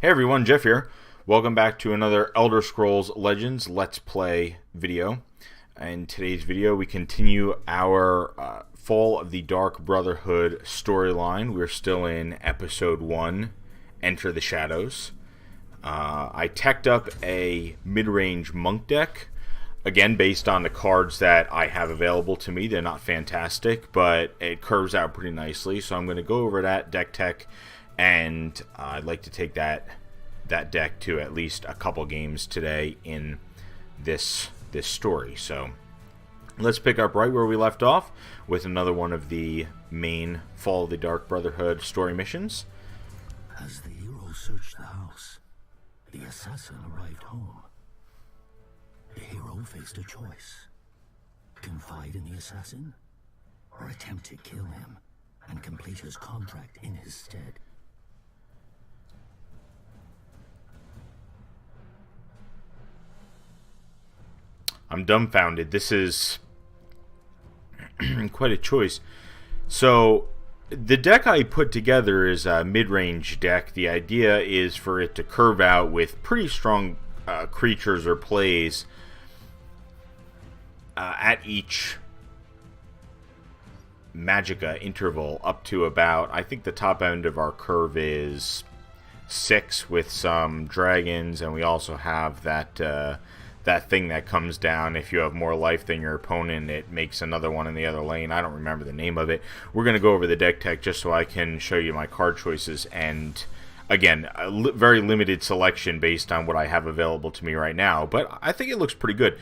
Hey everyone, Jeff here. Welcome back to another Elder Scrolls Legends Let's Play video. In today's video, we continue our Fall of the Dark Brotherhood storyline. We're still in Episode 1, Enter the Shadows. I teched up a mid-range monk deck, again based on the cards that I have available to me. They're not fantastic, but it curves out pretty nicely, so I'm going to go over that deck tech. And I'd like to take that deck to at least a couple games today in this story. So let's pick up right where we left off with another one of the main Fall of the Dark Brotherhood story missions. As the hero searched the house, the assassin arrived home. The hero faced a choice: confide in the assassin, or attempt to kill him and complete his contract in his stead. I'm dumbfounded. This is quite a choice. So, the deck I put together is a mid-range deck. The idea is for it to curve out with pretty strong creatures or plays at each Magicka interval up to about, I think the top end of our curve is 6 with some dragons, and we also have that thing that comes down. If you have more life than your opponent, it makes another one in the other lane. I don't remember the name of it. We're going to go over the deck tech just so I can show you my card choices. And again, a very limited selection based on what I have available to me right now. But I think it looks pretty good.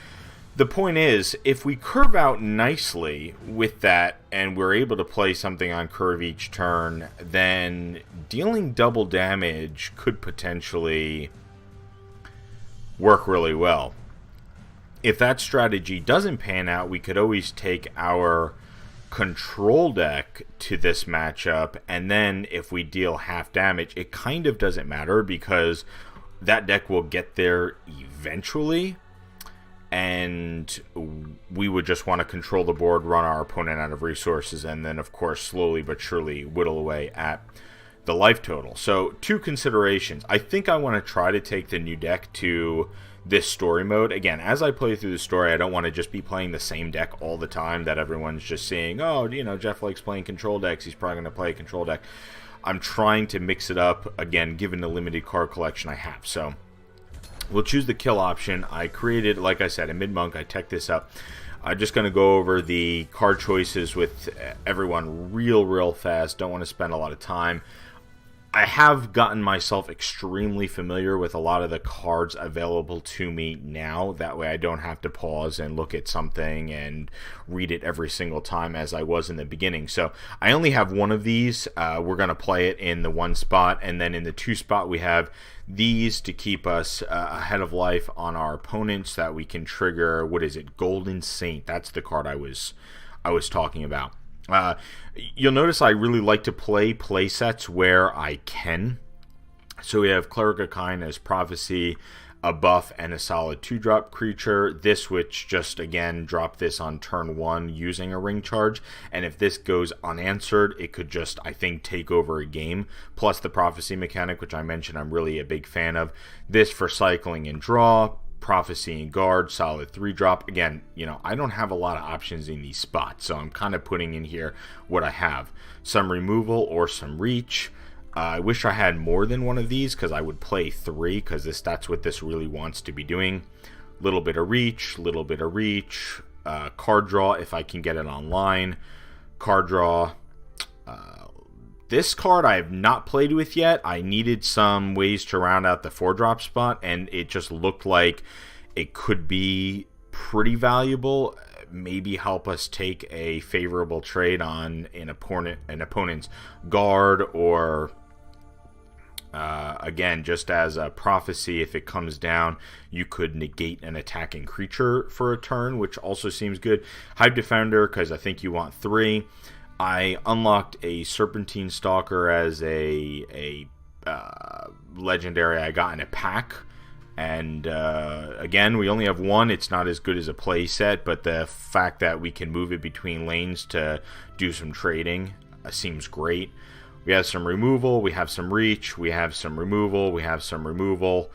The point is, if we curve out nicely with that and we're able to play something on curve each turn, then dealing double damage could potentially work really well. If that strategy doesn't pan out, we could always take our control deck to this matchup, and then if we deal half damage, it kind of doesn't matter because that deck will get there eventually, and we would just want to control the board, run our opponent out of resources, and then of course slowly but surely whittle away at the life total. So, two considerations. I think I want to try to take the new deck to this story mode. Again, as I play through the story, I don't want to just be playing the same deck all the time that everyone's just seeing, oh, you know, Jeff likes playing control decks, he's probably going to play a control deck. I'm trying to mix it up, again, given the limited card collection I have. So, we'll choose the kill option. I created, like I said, a mid-monk. I teched this up. I'm just going to go over the card choices with everyone real fast. Don't want to spend a lot of time. I have gotten myself extremely familiar with a lot of the cards available to me now. That way I don't have to pause and look at something and read it every single time as I was in the beginning. So I only have one of these. We're going to play it in the one spot, and then in the two spot we have these to keep us ahead of life on our opponents that we can trigger. What is it? Golden Saint. That's the card I was talking about. You'll notice I really like to play sets where I can. So we have Cleric of Kind as Prophecy, a buff, and a solid 2-drop creature. This, which just again drop this on turn 1 using a ring charge. And if this goes unanswered, it could just, I think, take over a game. Plus the Prophecy mechanic, which I mentioned I'm really a big fan of. This for cycling and draw. Prophecy and Guard, solid 3-drop. Again, you know, I don't have a lot of options in these spots, so I'm kind of putting in here what I have. Some removal or some reach. I wish I had more than one of these because I would play 3 because that's what this really wants to be doing. Little bit of reach, card draw if I can get it online. Card draw. This card I have not played with yet. I needed some ways to round out the 4-drop spot, and it just looked like it could be pretty valuable. Maybe help us take a favorable trade on an opponent's guard, or again, just as a prophecy, if it comes down, you could negate an attacking creature for a turn, which also seems good. Hive Defender, because I think you want 3. I unlocked a Serpentine Stalker as a legendary I got in a pack. And again, we only have one. It's not as good as a play set, but the fact that we can move it between lanes to do some trading seems great. We have some removal, we have some reach, we have some removal, we have some removal.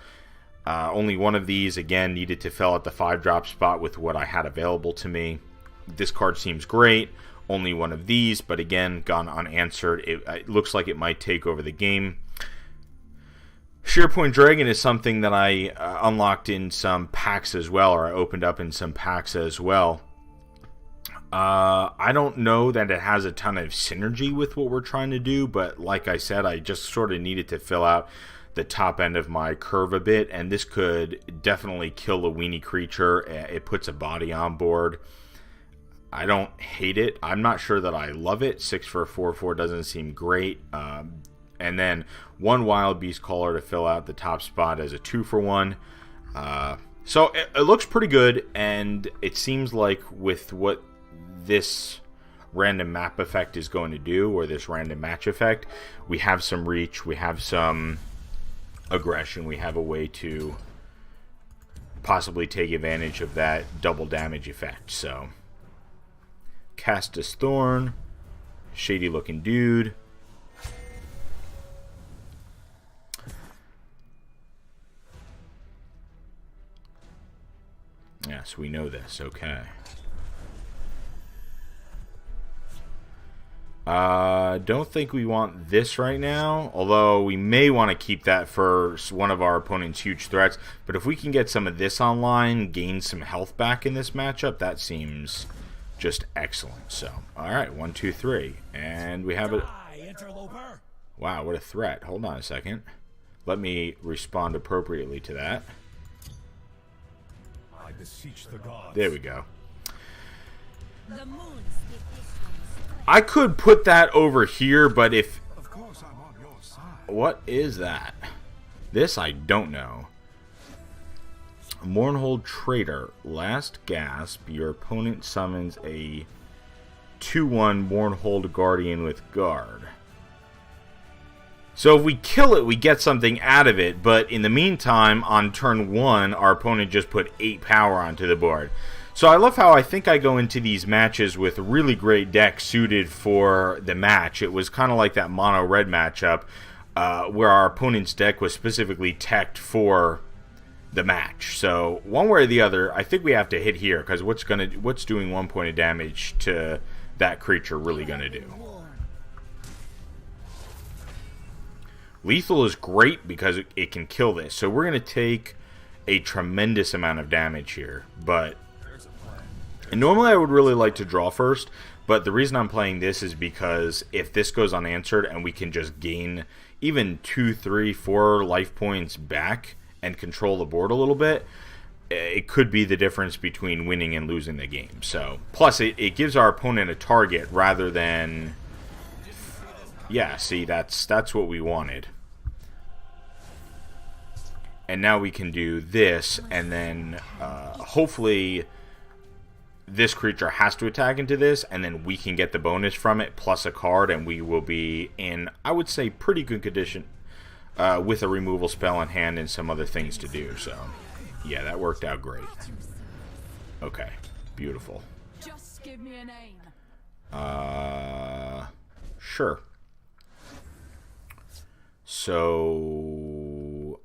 Only one of these, again, needed to fill out the 5-drop spot with what I had available to me. This card seems great. Only one of these, but again, gone unanswered. It looks like it might take over the game. Shearpoint Dragon is something that I unlocked in some packs as well, or I opened up in some packs as well. I don't know that it has a ton of synergy with what we're trying to do, but like I said, I just sort of needed to fill out the top end of my curve a bit, and this could definitely kill a weenie creature. It puts a body on board. I don't hate it. I'm not sure that I love it. 6 for a 4/4 doesn't seem great. And then 1 Wild Beast Caller to fill out the top spot as a 2 for 1. So it looks pretty good, and it seems like with what this random map effect is going to do, or this random match effect, we have some reach, we have some aggression, we have a way to possibly take advantage of that double damage effect. So Castus Thorn, shady looking dude. Yes, we know this. Okay. Don't think we want this right now, although we may want to keep that for one of our opponent's huge threats. But if we can get some of this online, gain some health back in this matchup, that seems just excellent. So, alright, 1, 2, 3. And we have it. Wow, what a threat. Hold on a second. Let me respond appropriately to that. I beseech the gods. There we go. I could put that over here, but if... Of course I'm on your side. What is that? This I don't know. Mournhold Traitor. Last gasp, your opponent summons a 2/1 Mournhold Guardian with Guard. So if we kill it, we get something out of it, but in the meantime, on turn 1, our opponent just put 8 power onto the board. So I love how I think I go into these matches with a really great deck suited for the match. It was kind of like that mono-red matchup where our opponent's deck was specifically teched for the match. So one way or the other, I think we have to hit here, because what's doing 1 point of damage to that creature really going to do? Lethal is great because it can kill this. So we're going to take a tremendous amount of damage here, but... And normally I would really like to draw first, but the reason I'm playing this is because if this goes unanswered and we can just gain even 2, 3, 4 life points back and control the board a little bit, it could be the difference between winning and losing the game. So, plus it gives our opponent a target rather than... Yeah, see, that's what we wanted. And now we can do this, and then hopefully... this creature has to attack into this, and then we can get the bonus from it, plus a card, and we will be in, I would say, pretty good condition with a removal spell in hand and some other things to do. So, yeah, that worked out great. Okay, beautiful. Just give me a name. Sure. So...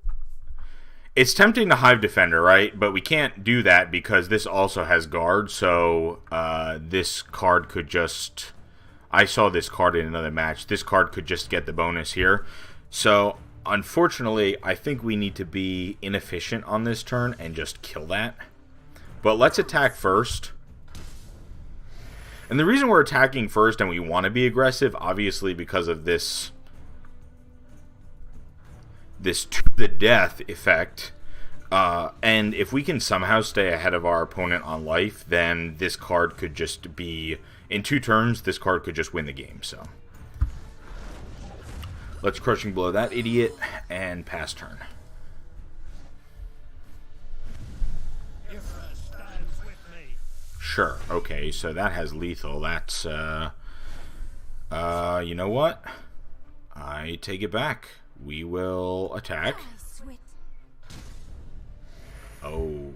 It's tempting to Hive Defender, right? But we can't do that because this also has Guard, so this card could just... I saw this card in another match. This card could just get the bonus here. So, unfortunately, I think we need to be inefficient on this turn and just kill that. But let's attack first. And the reason we're attacking first and we want to be aggressive, obviously because of this to the death effect, and if we can somehow stay ahead of our opponent on life, then this card could just be, in 2 turns, this card could just win the game. So let's Crushing Blow that idiot and pass turn. Sure, okay, so that has lethal. That's you know what, I take it back. We will attack. Oh.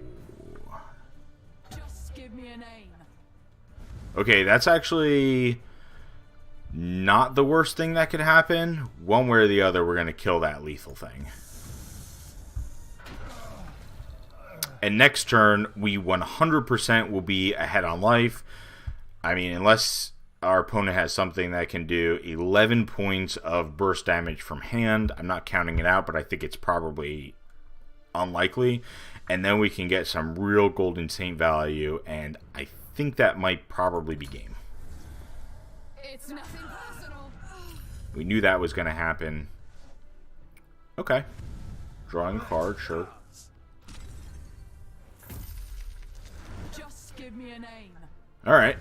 Just give me a name. Okay, that's actually not the worst thing that could happen. One way or the other, we're going to kill that lethal thing. And next turn, we 100% will be ahead on life. I mean, unless our opponent has something that can do 11 points of burst damage from hand. I'm not counting it out, but I think it's probably unlikely. And then we can get some real Golden Saint value, and I think that might probably be game. It's nothing personal. We knew that was going to happen. Okay. Drawing a card, sure. Just give me a name. Alright.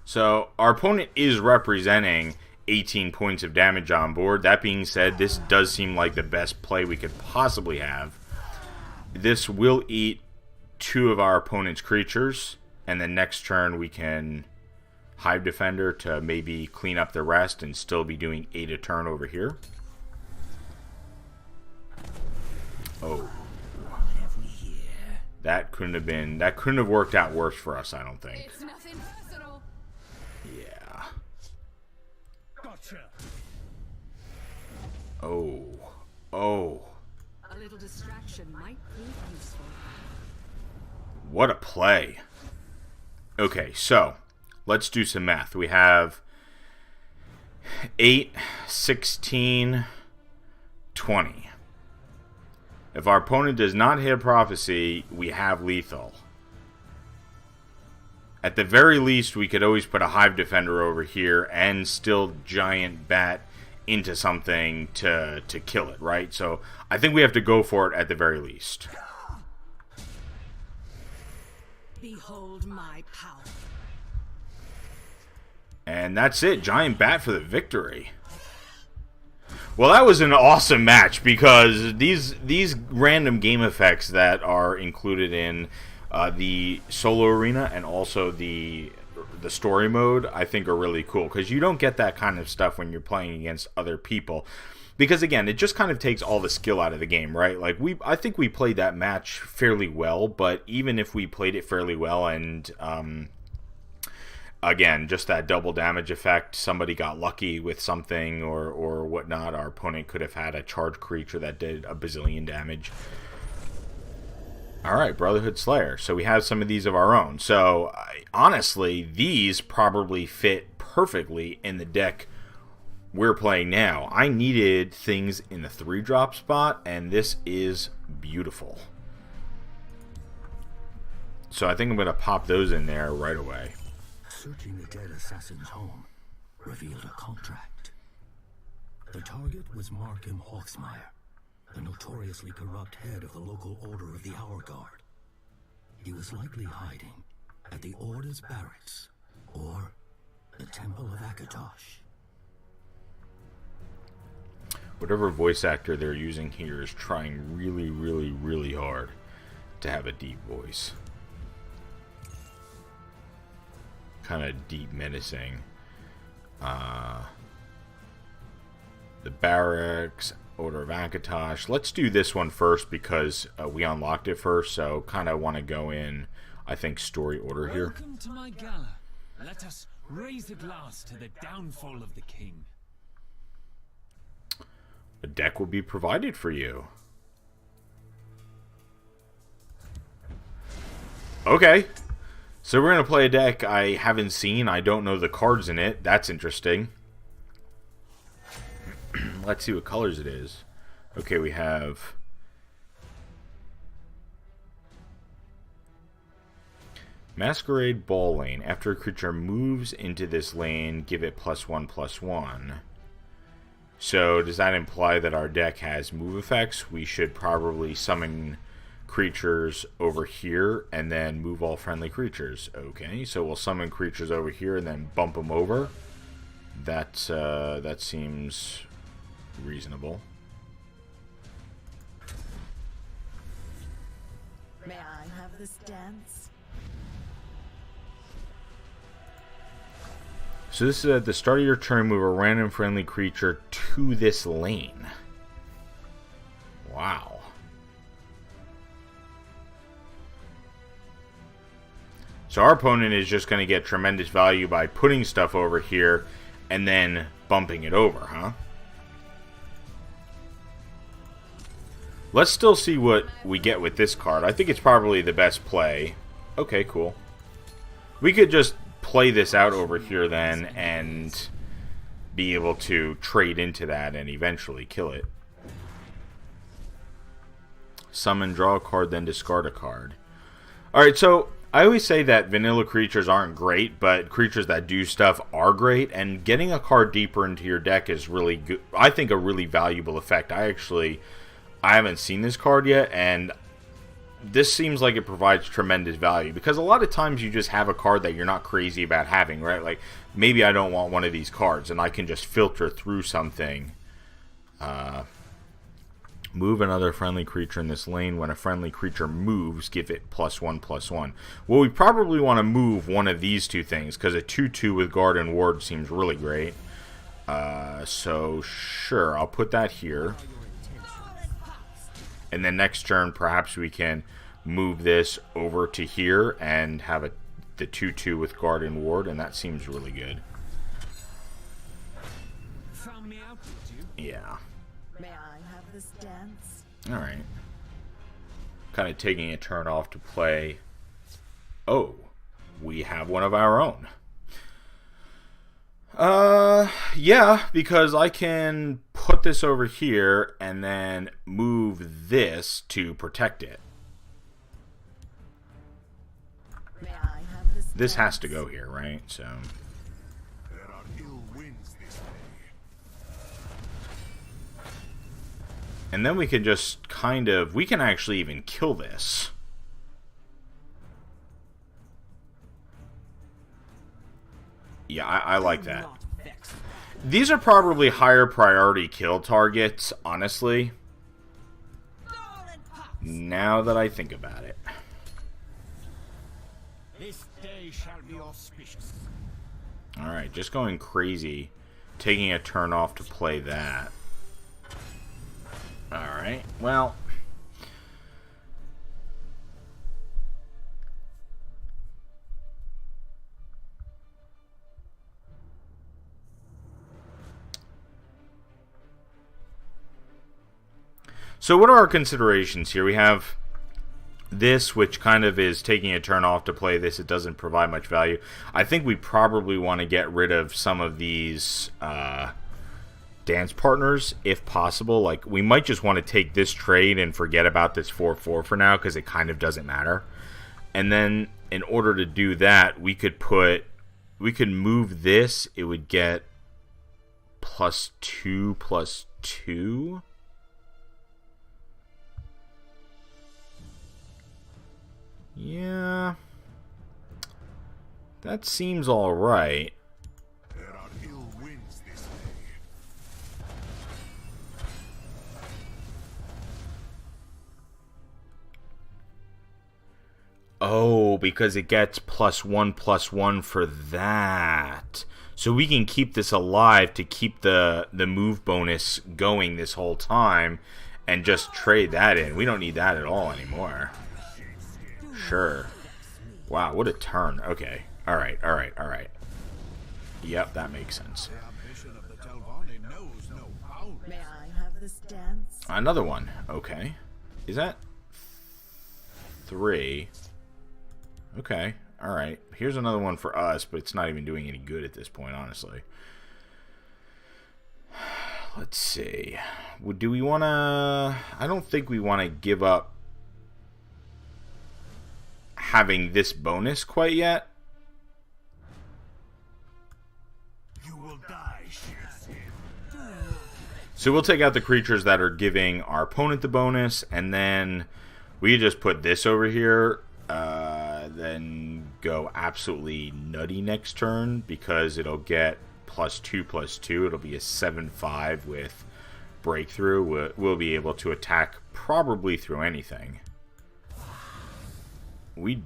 So, our opponent is representing 18 points of damage on board. That being said, this does seem like the best play we could possibly have. This will eat 2 of our opponent's creatures, and then next turn we can Hive Defender to maybe clean up the rest and still be doing 8 a turn over here. Oh. That couldn't have worked out worse for us, I don't think. It's nothing personal. Yeah. Gotcha. Oh. Oh. A little distraction might prove useful. What a play. Okay, so let's do some math. We have 8, 16, 20. If our opponent does not hit a prophecy, we have lethal. At the very least, we could always put a Hive Defender over here and still Giant Bat into something to kill it, right? So I think we have to go for it at the very least. Behold my power. And that's it. Giant Bat for the victory. Well, that was an awesome match because these random game effects that are included in the solo arena and also the story mode, I think are really cool because you don't get that kind of stuff when you're playing against other people. Because again, it just kind of takes all the skill out of the game, right? Like I think we played that match fairly well, but even if we played it fairly well and again, just that double damage effect, somebody got lucky with something or whatnot, our opponent could have had a charged creature that did a bazillion damage. Alright, Brotherhood Slayer. So we have some of these of our own. So, honestly, these probably fit perfectly in the deck we're playing now. I needed things in the 3-drop spot, and this is beautiful. So I think I'm going to pop those in there right away. Searching the dead assassin's home revealed a contract. The target was Markham Hawksmire, the notoriously corrupt head of the local Order of the Hour Guard. He was likely hiding at the Order's barracks or the Temple of Akatosh. Whatever voice actor they're using here is trying really, really, really hard to have a deep voice. Kind of deep, menacing. The barracks, Order of Akatosh. Let's do this one first because we unlocked it first, so kind of want to go in, I think, story order here. Welcome to my gala. Let us raise a glass to the downfall of the king. A deck will be provided for you. Okay. So we're going to play a deck I haven't seen. I don't know the cards in it. That's interesting. Let's see what colors it is. Okay, we have Masquerade Ball Lane. After a creature moves into this lane, give it +1/+1. So does that imply that our deck has move effects? We should probably summon creatures over here and then move all friendly creatures. Okay, so we'll summon creatures over here and then bump them over. That seems reasonable. May I have this dance? So this is at the start of your turn, move a random friendly creature to this lane. Wow. So our opponent is just going to get tremendous value by putting stuff over here and then bumping it over, huh? Let's still see what we get with this card. I think it's probably the best play. Okay, cool. We could just play this out over here then and be able to trade into that and eventually kill it. Summon, draw a card, then discard a card. Alright, so I always say that vanilla creatures aren't great, but creatures that do stuff are great, and getting a card deeper into your deck is really good. I think a really valuable effect. I haven't seen this card yet, and this seems like it provides tremendous value, because a lot of times you just have a card that you're not crazy about having, right? Like, maybe I don't want one of these cards, and I can just filter through something. Move another friendly creature in this lane. When a friendly creature moves, give it +1/+1. Well, we probably want to move one of these two things, because a 2/2 with Guard and Ward seems really great. So, sure, I'll put that here. And then next turn, perhaps we can move this over to here and have the 2/2 with Guard and Ward, and that seems really good. Found me out, did you? Yeah. May I have this dance? Alright. Kind of taking a turn off to play. Oh, we have one of our own. Yeah, because I can put this over here and then move this to protect it. May I have this This has dance? to go here, right? So, There are ill winds this way. and then we can just kind of, we can actually even kill this. Yeah, I like that. Not vexed. These are probably higher priority kill targets, honestly. Now that I think about it. This day shall be auspicious. Alright, just going crazy. Taking a turn off to play that. Alright, well. So what are our considerations here? We have this, which kind of is taking a turn off to play this. It doesn't provide much value. I think we probably want to get rid of some of these dance partners, if possible. Like, we might just want to take this trade and forget about this 4/4 for now, because it kind of doesn't matter. And then, in order to do that, we could move this. It would get +2/+2. Yeah, that seems alright. There are ill winds this way. Oh, because it gets +1/+1 for that. So we can keep this alive to keep the move bonus going this whole time and just trade that in. We don't need that at all anymore. Sure. Wow, what a turn. Okay. Alright. Yep, that makes sense. The ambition of the Telvanni knows no bounds. May I have this dance? Another one. Okay. Is that 3? Okay. Alright. Here's another one for us, but it's not even doing any good at this point, honestly. Let's see. Do we want to... I don't think we want to give up having this bonus quite yet. You will die, Sithis. So we'll take out the creatures that are giving our opponent the bonus, and then we just put this over here, then go absolutely nutty next turn, because it'll get +2/+2. It'll be a 7/5 with breakthrough. We'll be able to attack probably through anything. We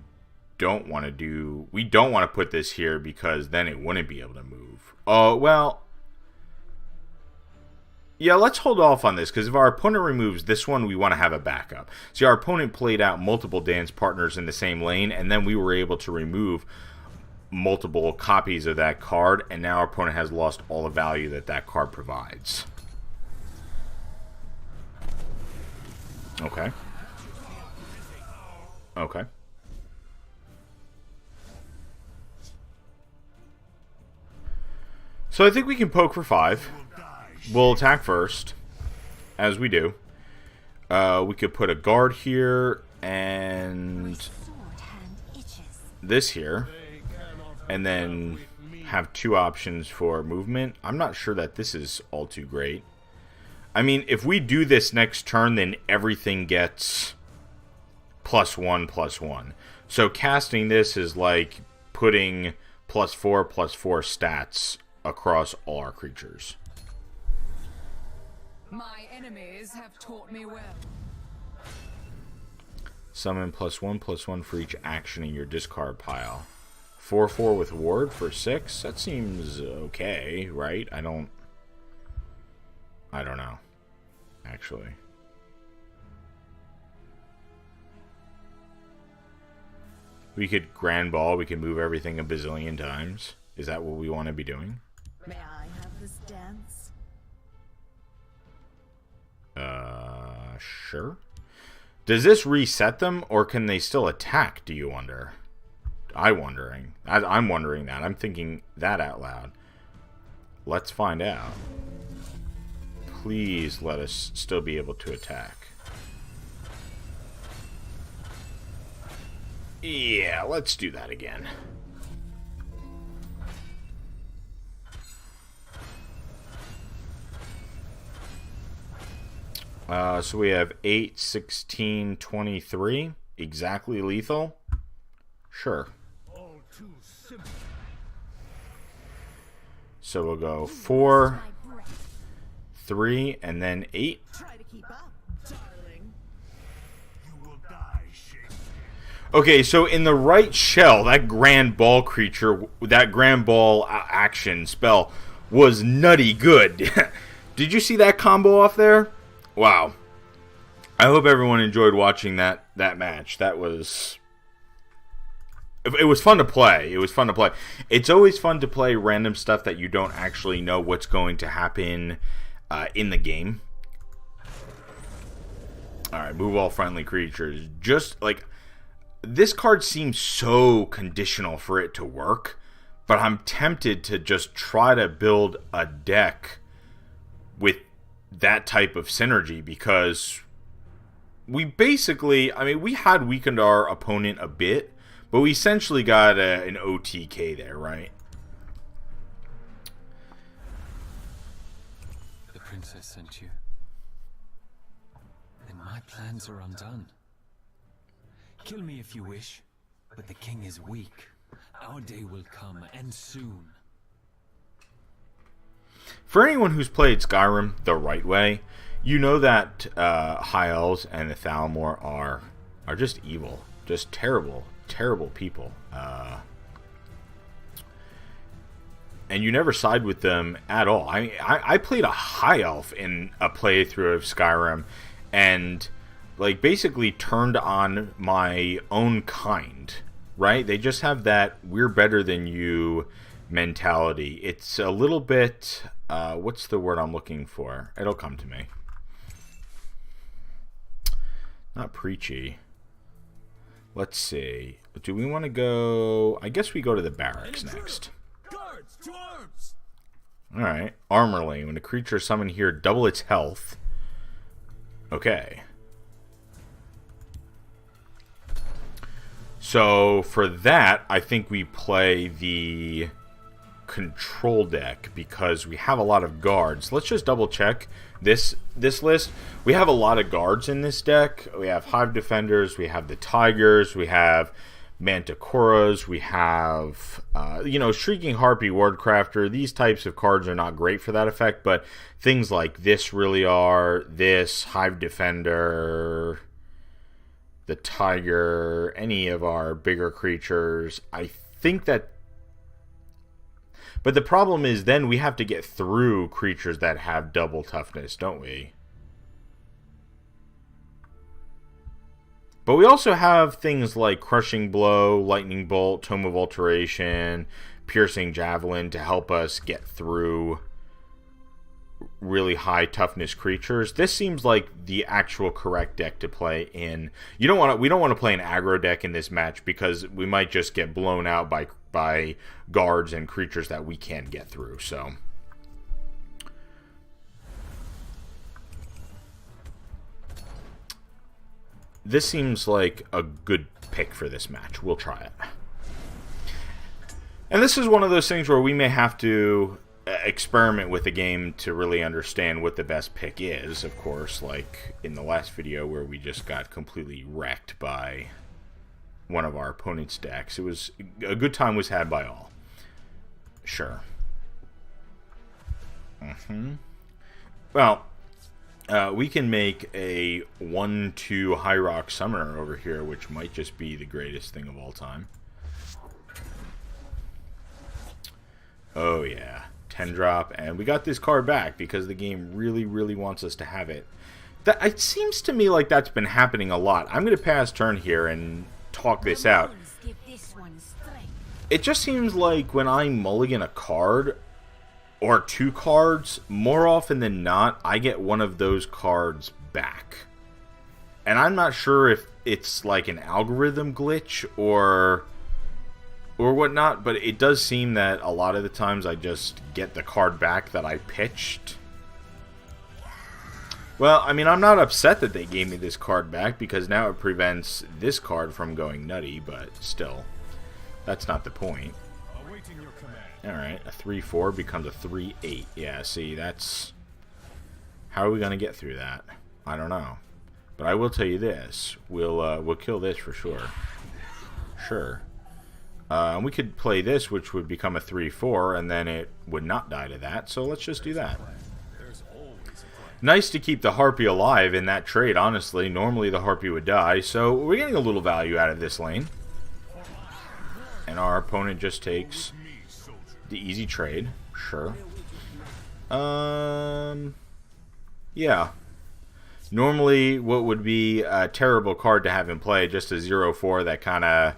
don't want to put this here, because then it wouldn't be able to move. Oh, well. Yeah, let's hold off on this, because if our opponent removes this one, we want to have a backup. See, our opponent played out multiple dance partners in the same lane, and then we were able to remove multiple copies of that card, and now our opponent has lost all the value that that card provides. Okay. Okay. So I think we can poke for 5. We'll attack first, as we do. We could put a guard here and this here, and then have 2 options for movement. I'm not sure that this is all too great. I mean, if we do this next turn, then everything gets +1/+1. So casting this is like putting +4/+4 stats across all our creatures. My enemies have taught me well. Summon +1/+1 for each action in your discard pile. 4/4 with ward for 6. That seems okay, right? I don't know, actually. We could Grand Ball. We could move everything a bazillion times. Is that what we want to be doing? May I have this dance? Sure. Does this reset them, or can they still attack, do you wonder? I'm wondering that. I'm thinking that out loud. Let's find out. Please let us still be able to attack. Yeah, let's do that again. So we have 8, 16, 23. Exactly lethal? Sure. So we'll go 4, 3, and then 8. Try to keep up, darling. You will die, Shakespeare. Okay, so in the right shell, that Grand Ball creature, that Grand Ball action spell was nutty good. Did you see that combo off there? Wow. I hope everyone enjoyed watching that match. That was... It was fun to play. It was fun to play. It's always fun to play random stuff that you don't actually know what's going to happen in the game. Alright, move all friendly creatures. Just, like... This card seems so conditional for it to work, but I'm tempted to just try to build a deck with that type of synergy, because we basically, I mean, we had weakened our opponent a bit, but we essentially got an OTK there, right? The princess sent you. Then my plans are undone. Kill me if you wish, but the king is weak. Our day will come, and soon. For anyone who's played Skyrim the right way, you know that High Elves and the Thalamor are just evil. Just terrible, terrible people. And you never side with them at all. I played a High Elf in a playthrough of Skyrim, and like basically turned on my own kind, right? They just have that we're better than you mentality. It's a little bit, what's the word I'm looking for? It'll come to me. Not preachy. Let's see. Do we want to go... I guess we go to the barracks next. Guards, to arms! Alright. Armor lane. When a creature summoned here, double its health. Okay. So, for that, I think we play the control deck, because we have a lot of guards. Let's just double check this list. We have a lot of guards in this deck. We have Hive Defenders, we have the Tigers, we have Manticoras, we have, Shrieking Harpy, Wardcrafter. These types of cards are not great for that effect, but things like this really are. This, Hive Defender, the Tiger, any of our bigger creatures. I think that... But the problem is then we have to get through creatures that have double toughness, don't we? But we also have things like Crushing Blow, Lightning Bolt, Tome of Alteration, Piercing Javelin to help us get through really high toughness creatures. This seems like the actual correct deck to play in. We don't want to play an aggro deck in this match because we might just get blown out by guards and creatures that we can't get through. So this seems like a good pick for this match. We'll try it. And this is one of those things where we may have to experiment with the game to really understand what the best pick is, of course, like in the last video where we just got completely wrecked by one of our opponent's decks. It was a good time was had by all. Sure. Well, we can make a 1/2 High Rock Summoner over here, which might just be the greatest thing of all time. Oh yeah, 10 drop, and we got this card back because the game really, really wants us to have it. It seems to me like that's been happening a lot. I'm going to pass turn here and talk this out. It just seems like when I mulligan a card, or 2 cards, more often than not, I get one of those cards back. And I'm not sure if it's like an algorithm glitch or whatnot, but it does seem that a lot of the times I just get the card back that I pitched. Well, I mean, I'm not upset that they gave me this card back because now it prevents this card from going nutty, but still, that's not the point. Alright, a 3/4 becomes a 3/8. Yeah, see, that's... How are we going to get through that? I don't know. But I will tell you this. We'll kill this for sure. Sure. And we could play this, which would become a 3/4, and then it would not die to that. So let's just do that. Nice to keep the Harpy alive in that trade, honestly. Normally the Harpy would die, so we're getting a little value out of this lane. And our opponent just takes the easy trade. Sure. Yeah. Normally, what would be a terrible card to have in play, just a 0/4 that kind of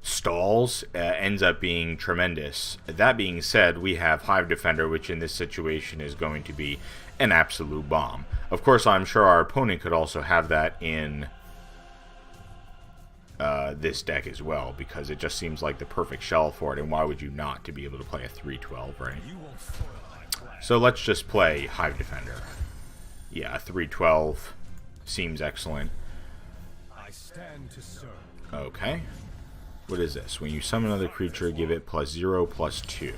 stalls, ends up being tremendous. That being said, we have Hive Defender, which in this situation is going to be an absolute bomb. Of course, I'm sure our opponent could also have that in this deck as well, because it just seems like the perfect shell for it, and why would you not to be able to play a 3/12, right? So let's just play Hive Defender. Yeah, a 3/12 seems excellent. Okay. What is this? When you summon another creature, give it +0/+2.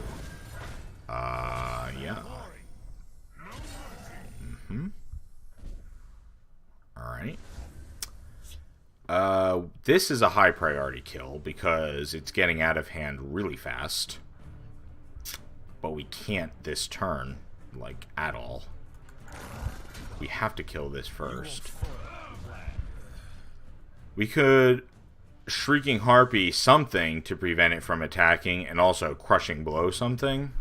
Yeah. Alright. This is a high priority kill because it's getting out of hand really fast. But we can't this turn, like, at all. We have to kill this first. We could Shrieking Harpy something to prevent it from attacking, and also Crushing Blow something.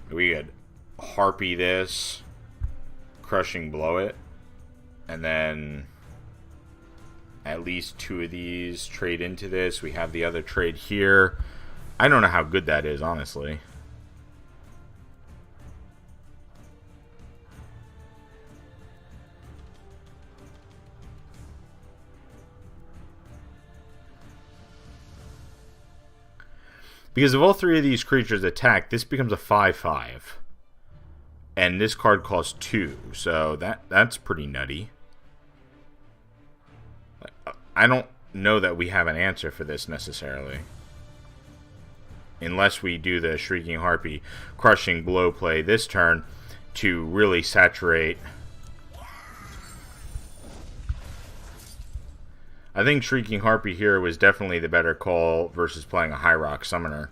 We could Harpy this, Crushing Blow it, and then at least 2 of these trade into this. We have the other trade here. I don't know how good that is, honestly. Because if all 3 of these creatures attack, this becomes a 5/5. And this card costs 2, so that's pretty nutty. I don't know that we have an answer for this necessarily. Unless we do the Shrieking Harpy Crushing Blow play this turn to really saturate. I think Shrieking Harpy here was definitely the better call versus playing a High Rock Summoner.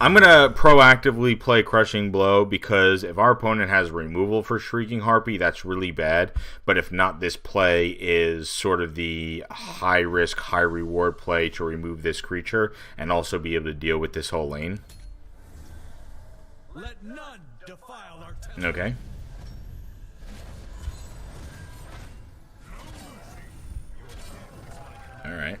I'm going to proactively play Crushing Blow because if our opponent has removal for Shrieking Harpy, that's really bad. But if not, this play is sort of the high risk, high reward play to remove this creature and also be able to deal with this whole lane. Let none defile our temple. Okay. Alright.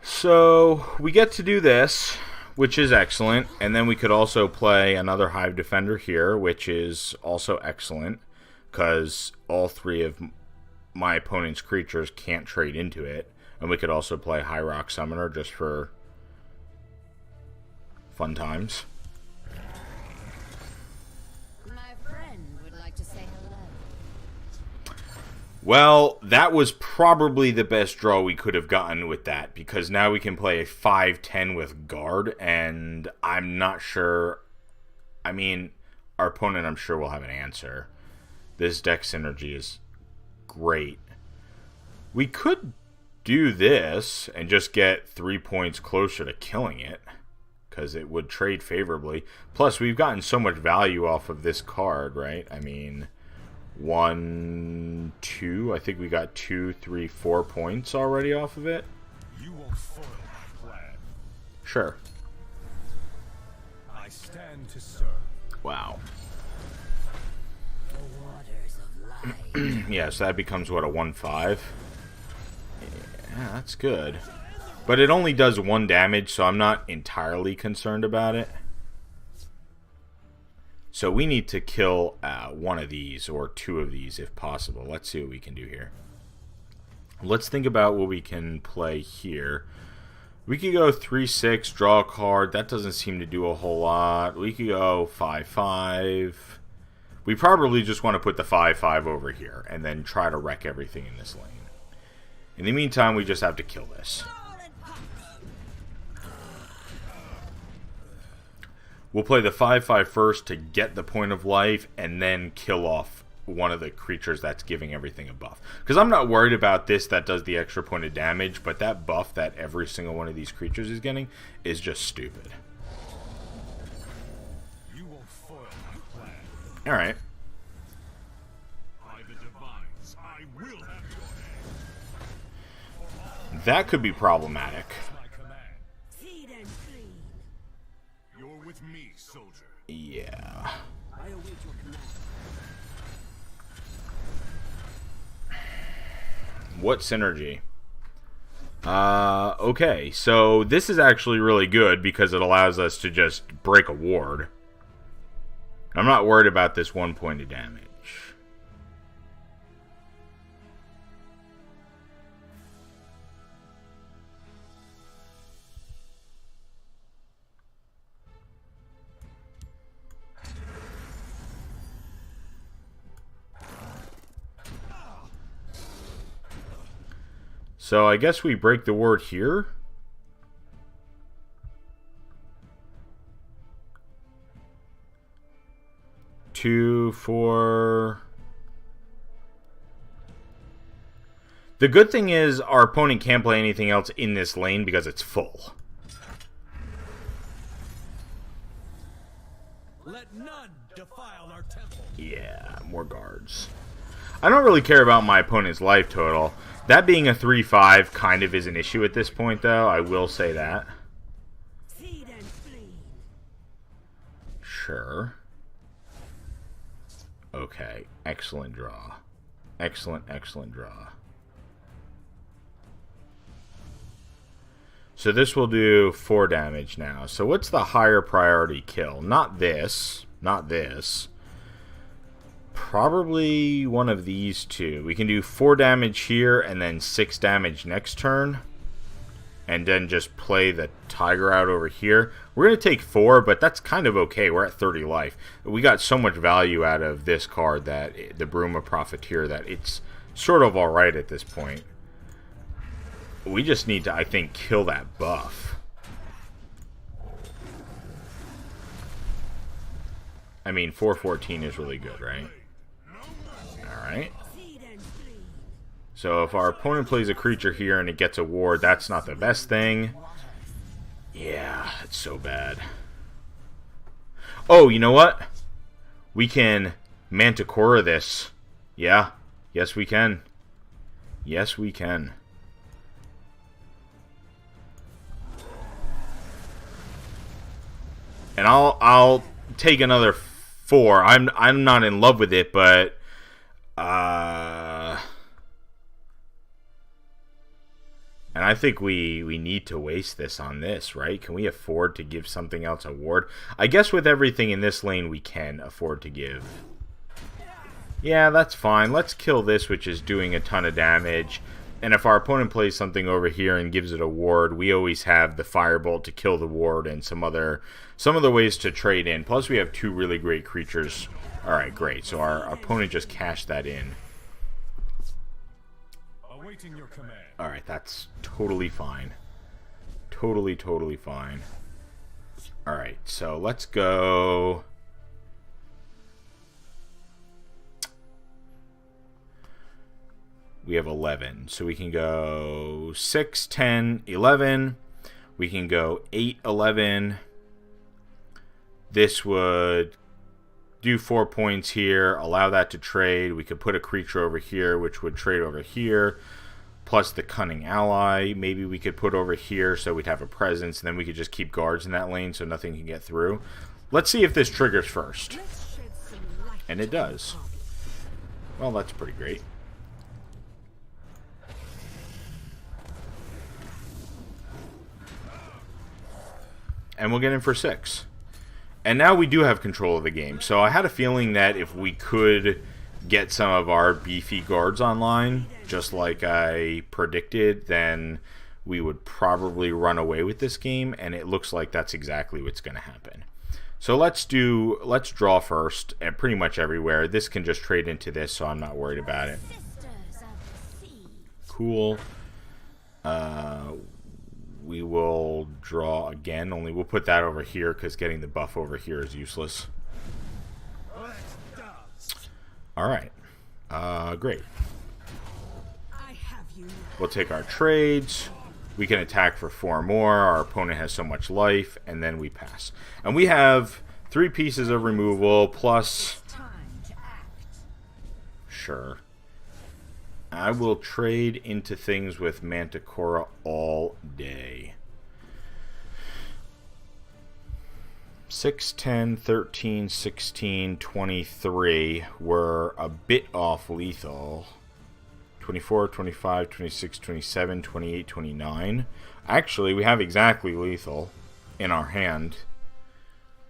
So, we get to do this, which is excellent, and then we could also play another Hive Defender here, which is also excellent, because all three of my opponent's creatures can't trade into it, and we could also play High Rock Summoner just for fun times. My friend would like to say hello. Well, that was probably the best draw we could have gotten with that, because now we can play a 5/10 with guard, and I'm not sure. I mean, our opponent, I'm sure, will have an answer. This deck synergy is great. We could do this and just get 3 points closer to killing it, because it would trade favorably. Plus, we've gotten so much value off of this card, right? I mean, 1, 2. I think we got 2, 3, 4 points already off of it. You won't foil my plan. Sure. I stand to serve. Wow. The waters of life. Yeah, so that becomes, what, a 1/5? Yeah, that's good. But it only does 1 damage, so I'm not entirely concerned about it. So we need to kill one of these, or 2 of these if possible. Let's see what we can do here. Let's think about what we can play here. We could go 3/6, draw a card. That doesn't seem to do a whole lot. We could go 5/5. We probably just want to put the 5/5 over here and then try to wreck everything in this lane. In the meantime, we just have to kill this. We'll play the 5/5 first to get the point of life, and then kill off one of the creatures that's giving everything a buff. Because I'm not worried about this that does the extra point of damage, but that buff that every single one of these creatures is getting is just stupid. You won't foil my plan. Alright. By the divines, I will have your head. That could be problematic. My command. Feed and clean. You're with me, soldier. Yeah. I await your command. What synergy? Okay, so this is actually really good because it allows us to just break a ward. I'm not worried about this 1 point of damage. So I guess we break the ward here. Two, 4. The good thing is our opponent can't play anything else in this lane because it's full. Let none defile our temple. Yeah, more guards. I don't really care about my opponent's life total. That being a 3/5 kind of is an issue at this point, though. I will say that. Feed and clean. Sure. Okay, excellent draw. Excellent, excellent draw. So this will do 4 damage now. So what's the higher priority kill? Not this. Not this. Probably one of these two. We can do 4 damage here and then 6 damage next turn. And then just play the Tiger out over here. We're going to take 4, but that's kind of okay. We're at 30 life. We got so much value out of this card, that the Bruma Profiteer, that it's sort of alright at this point. We just need to, I think, kill that buff. I mean, 414 is really good, right? Alright. Feed and clean. So if our opponent plays a creature here and it gets a ward, that's not the best thing. Yeah, it's so bad. Oh, you know what? We can Manticora this. Yeah. Yes, we can. Yes, we can. And I'll take another 4. I'm not in love with it, but and I think we need to waste this on this, right? Can we afford to give something else a ward? I guess with everything in this lane we can afford to give. Yeah, that's fine. Let's kill this, which is doing a ton of damage. And if our opponent plays something over here and gives it a ward, we always have the firebolt to kill the ward and some other ways to trade in. Plus, we have 2 really great creatures. Alright, great. So our opponent just cashed that in. Awaiting your command. Alright, that's totally fine. Totally fine. Alright, so let's go... We have 11, so we can go 6, 10, 11. We can go 8, 11. This would do 4 points here, allow that to trade. We could put a creature over here, which would trade over here, plus the Cunning Ally. Maybe we could put over here so we'd have a presence, and then we could just keep guards in that lane so nothing can get through. Let's see if this triggers first. And it does. Well, that's pretty great. And we'll get in for 6. And now we do have control of the game. So I had a feeling that if we could get some of our beefy guards online, just like I predicted, then we would probably run away with this game. And it looks like that's exactly what's going to happen. So let's draw first, and pretty much everywhere. This can just trade into this, so I'm not worried about it. Cool. We will draw again, only we'll put that over here because getting the buff over here is useless. Alright. Great. We'll take our trades. We can attack for 4 more. Our opponent has so much life, and then we pass. And we have 3 pieces of removal plus... Sure. I will trade into things with Manticora all day. 6, 10, 13, 16, 23 were a bit off lethal. 24, 25, 26, 27, 28, 29. Actually, we have exactly lethal in our hand.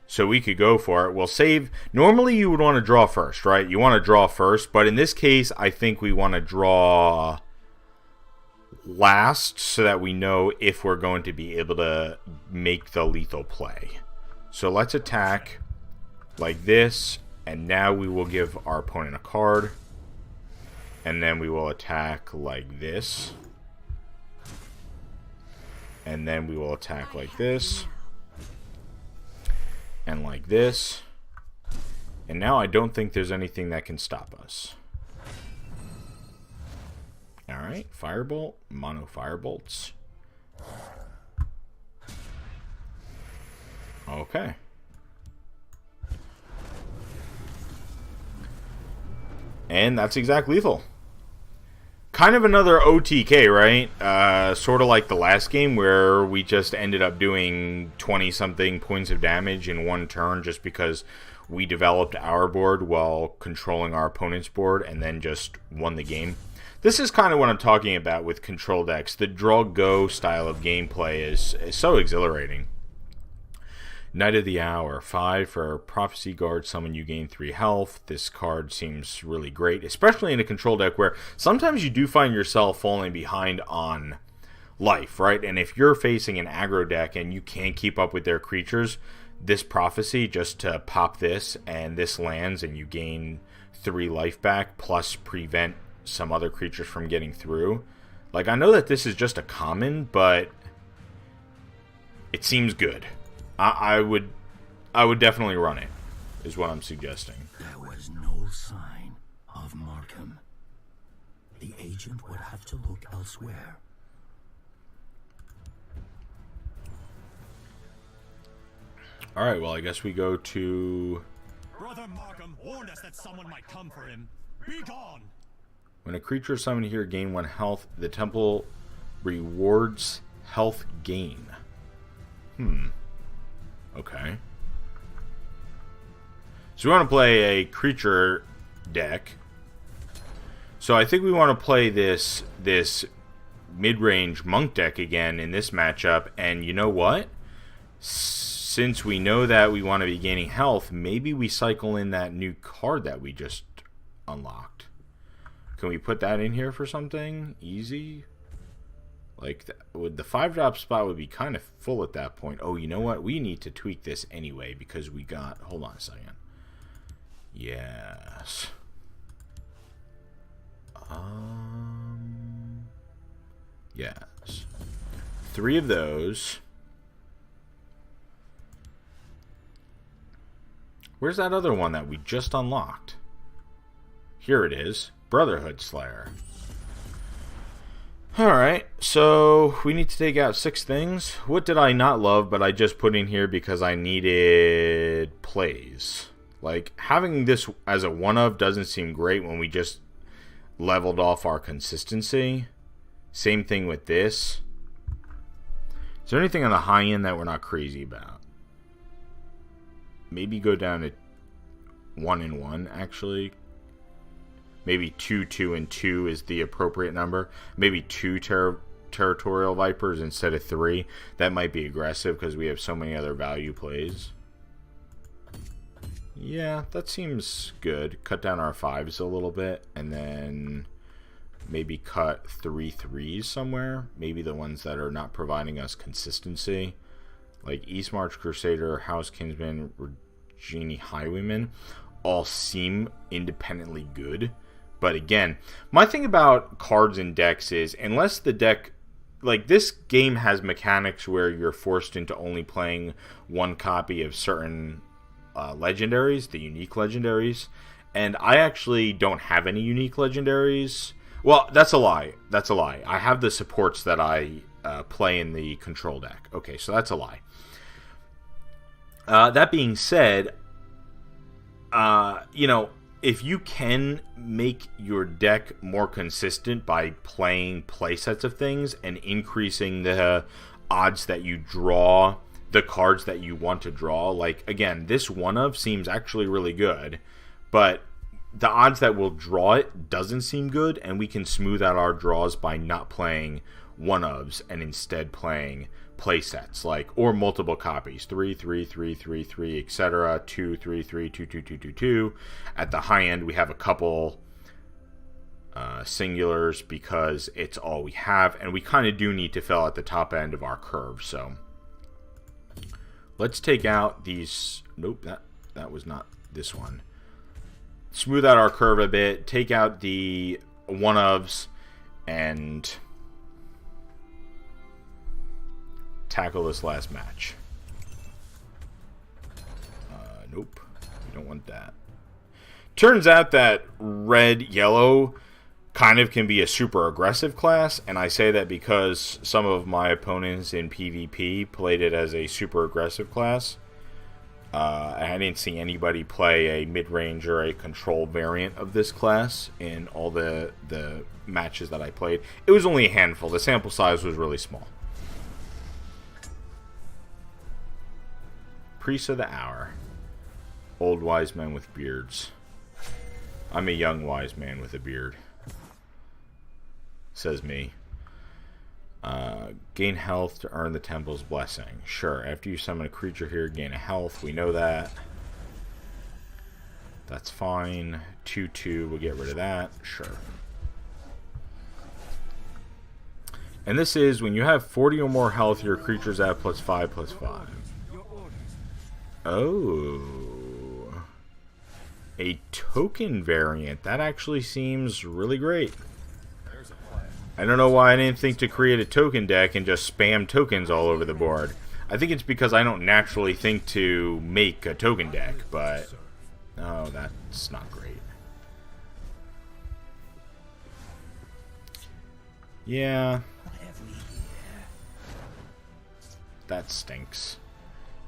So we could go for it. We'll save. Normally you would want to draw first, right? You want to draw first. But in this case, I think we want to draw last so that we know if we're going to be able to make the lethal play. So let's attack like this. And now we will give our opponent a card. And then we will attack like this. And then we will attack like this. And like this. And now I don't think there's anything that can stop us. Alright, Firebolt, Mono Firebolts. Okay. And that's exact lethal. Kind of another OTK, right? Sort of like the last game where we just ended up doing 20-something points of damage in one turn just because we developed our board while controlling our opponent's board and then just won the game. This is kind of what I'm talking about with control decks. The draw-go style of gameplay is so exhilarating. Knight of the Hour, 5 for Prophecy Guard, summon, you gain 3 health. This card seems really great, especially in a control deck where sometimes you do find yourself falling behind on life, right? And if you're facing an aggro deck and you can't keep up with their creatures, this Prophecy, just to pop this, and this lands and you gain 3 life back, plus prevent some other creatures from getting through. Like, I know that this is just a common, but it seems good. I would definitely run it, is what I'm suggesting. There was no sign of Markham. The agent would have to look elsewhere. Alright, well, I guess we go to... Brother Markham warned us that someone might come for him. Be gone! When a creature is summoned here, gain 1 health. The temple rewards health gain. Okay. So we want to play a creature deck. So I think we want to play this mid-range monk deck again in this matchup. And you know what? Since we know that we want to be gaining health, maybe we cycle in that new card that we just unlocked. Can we put that in here for something easy? Like, the 5-drop spot would be kind of full at that point. Oh, you know what? We need to tweak this anyway because we got... Hold on a second. Yes. Yes. 3 of those. Where's that other one that we just unlocked? Here it is. Brotherhood Slayer. Alright, so we need to take out 6 things. What did I not love, but I just put in here because I needed plays? Like, having this as a one-of doesn't seem great when we just leveled off our consistency. Same thing with this. Is there anything on the high end that we're not crazy about? Maybe go down to 1 and 1, actually. Maybe 2, 2, and 2 is the appropriate number. Maybe 2 Territorial Vipers instead of 3. That might be aggressive because we have so many other value plays. Yeah, that seems good. Cut down our 5s a little bit. And then maybe cut 3 3s somewhere. Maybe the ones that are not providing us consistency. Like East March Crusader, House Kinsman, Regini Highwayman. All seem independently good. But again, my thing about cards and decks is, unless the deck, like, this game has mechanics where you're forced into only playing 1 copy of certain legendaries, the unique legendaries, and I actually don't have any unique legendaries. Well, that's a lie. That's a lie. I have the supports that I play in the control deck. Okay, so that's a lie. That being said, you know, if you can make your deck more consistent by playing playsets of things and increasing the odds that you draw the cards that you want to draw, like, again, this one-of seems actually really good, but the odds that we'll draw it doesn't seem good, and we can smooth out our draws by not playing one-ofs and instead playing playsets, like, or multiple copies, 3 3 3 3 3, etc., 2 3 3 2 2 2 2 2. At the high end we have a couple singulars because it's all we have, and we kind of do need to fill at the top end of our curve. So let's take out these. Nope, that was not this one. Smooth out our curve a bit, take out the one-ofs, and tackle this last match. Nope, we don't want that. Turns out that red-yellow kind of can be a super aggressive class, and I say that because some of my opponents in PvP played it as a super aggressive class. I didn't see anybody play a mid-range or a control variant of this class in all the matches that I played. It was only a handful. The sample size was really small. Priest of the Hour. Old wise men with beards. I'm a young wise man with a beard. Says me. Gain health to earn the temple's blessing. Sure, after you summon a creature here, gain a health. We know that. That's fine. 2/2, we'll get rid of that. Sure. And this is when you have 40 or more health, your creatures add +5/+5. Oh. A token variant. That actually seems really great. I don't know why I didn't think to create a token deck and just spam tokens all over the board. I think it's because I don't naturally think to make a token deck, but oh, that's not great. Yeah. That stinks.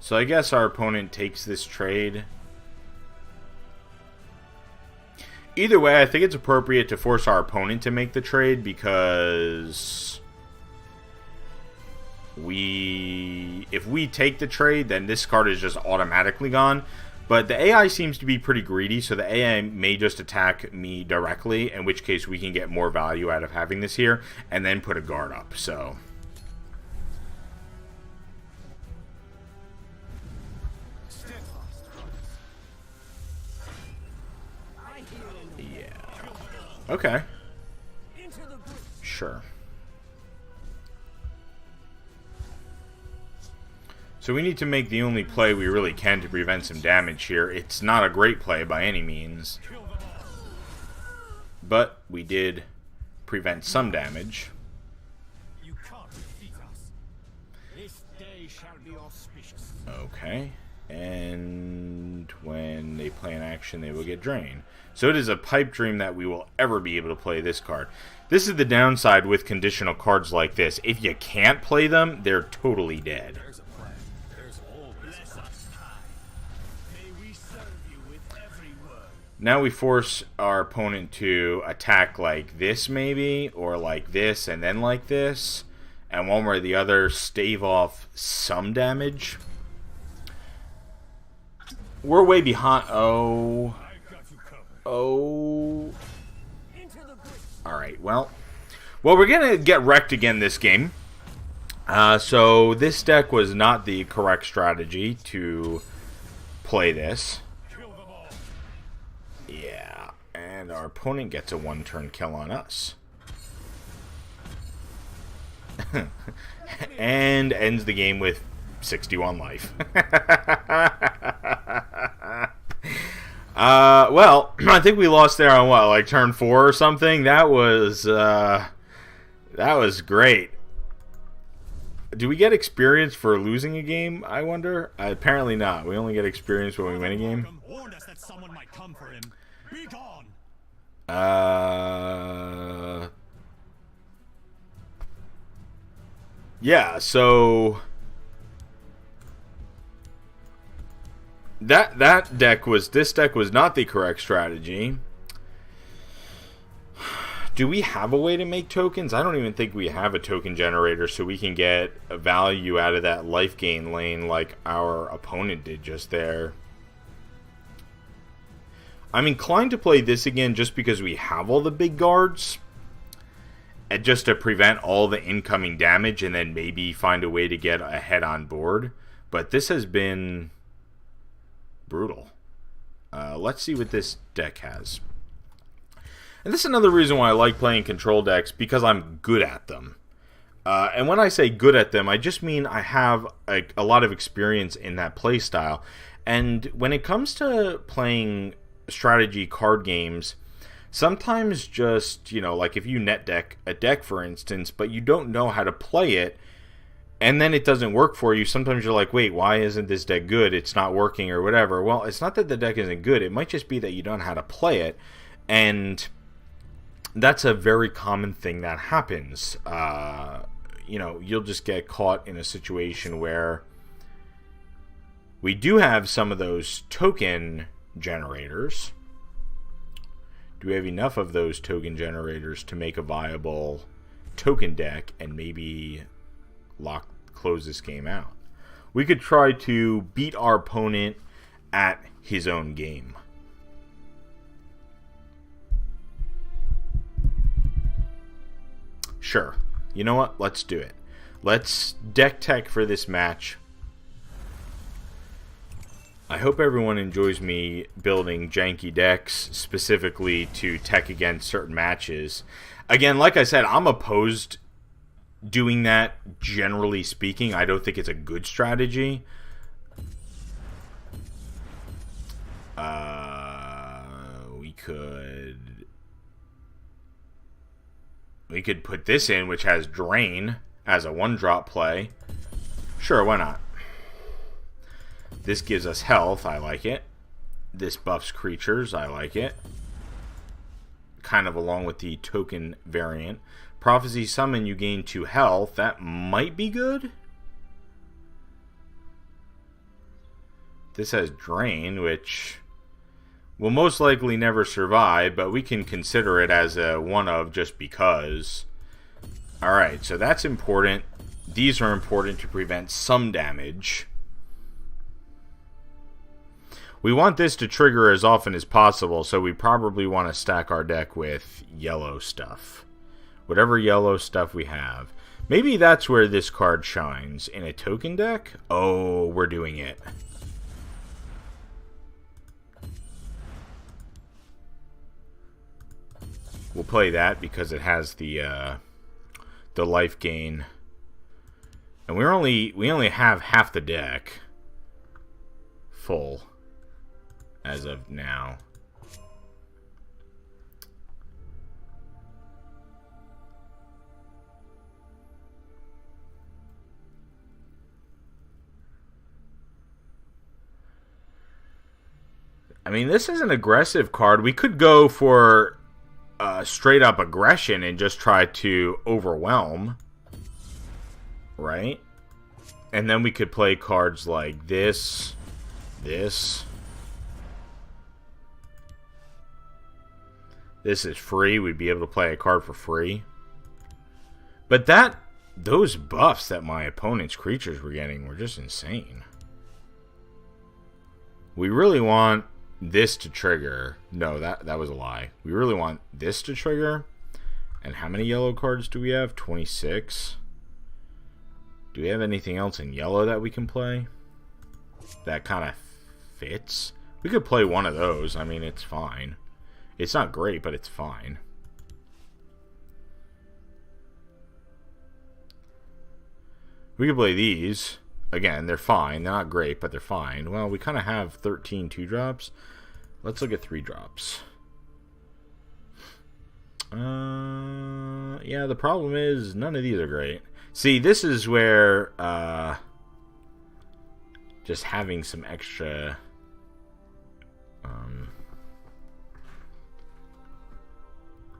So I guess our opponent takes this trade. Either way, I think it's appropriate to force our opponent to make the trade because if we take the trade, then this card is just automatically gone. But the AI seems to be pretty greedy, so the AI may just attack me directly, in which case we can get more value out of having this here, and then put a guard up, so... Yeah. Okay. Sure. So we need to make the only play we really can to prevent some damage here. It's not a great play by any means, but we did prevent some damage. You can't defeat us. This day shall be auspicious. Okay, and when they play an action, they will get drained. So it is a pipe dream that we will ever be able to play this card. This is the downside with conditional cards like this. If you can't play them, they're totally dead. Now we force our opponent to attack like this maybe, or like this and then like this, and one way or the other stave off some damage. We're way behind. Oh. Alright, well, we're going to get wrecked again this game. So this deck was not the correct strategy to play this. Yeah, and our opponent gets a one-turn kill on us. And ends the game with 61 life. Well, I think we lost there on what, like turn 4 or something? That was great. Do we get experience for losing a game, I wonder? Apparently not. We only get experience when we win a game. Warned us that someone might come for him. Be gone. Yeah, so this deck was not the correct strategy. Do we have a way to make tokens? I don't even think we have a token generator, so we can get a value out of that life gain lane like our opponent did just there. I'm inclined to play this again just because we have all the big guards, and just to prevent all the incoming damage, and then maybe find a way to get ahead on board. But this has been brutal. Let's see what this deck has. And this is another reason why I like playing control decks, because I'm good at them. And when I say good at them, I just mean I have a lot of experience in that play style. And when it comes to playing strategy card games, sometimes just, you know, like if you net deck a deck, for instance, but you don't know how to play it, and then it doesn't work for you, sometimes you're like, wait, why isn't this deck good? It's not working or whatever. Well, it's not that the deck isn't good. It might just be that you don't know how to play it. And that's a very common thing that happens. You know, you'll just get caught in a situation where we do have some of those token generators. Do we have enough of those token generators to make a viable token deck and maybe close this game out? We could try to beat our opponent at his own game. Sure. You know what? Let's do it. Let's deck tech for this match. I hope everyone enjoys me building janky decks specifically to tech against certain matches. Again, like I said, I'm opposed doing that, generally speaking. I don't think it's a good strategy. We could put this in, which has Drain as a 1-drop play. Sure, why not? This gives us health. I like it. This buffs creatures. I like it. Kind of along with the token variant. Prophecy Summon, you gain 2 health. That might be good. This has Drain, which will most likely never survive, but we can consider it as a one-of just because. Alright, so that's important. These are important to prevent some damage. We want this to trigger as often as possible, so we probably want to stack our deck with yellow stuff. Whatever yellow stuff we have. Maybe that's where this card shines. In a token deck? Oh, we're doing it. We'll play that because it has the life gain. And we only have half the deck full as of now. I mean, this is an aggressive card. We could go for straight up aggression and just try to overwhelm, right? And then we could play cards like this. This is free. We'd be able to play a card for free. But those buffs that my opponent's creatures were getting were just insane. We really want this to trigger. No, that was a lie. We really want this to trigger. And how many yellow cards do we have? 26. Do we have anything else in yellow that we can play that kind of fits? We could play one of those. I mean, it's fine. It's not great, but it's fine. We could play these. Again, they're fine. They're not great, but they're fine. Well, we kind of have 13 2-drops. Let's look at 3-drops. Yeah, the problem is none of these are great. See, this is where just having some extra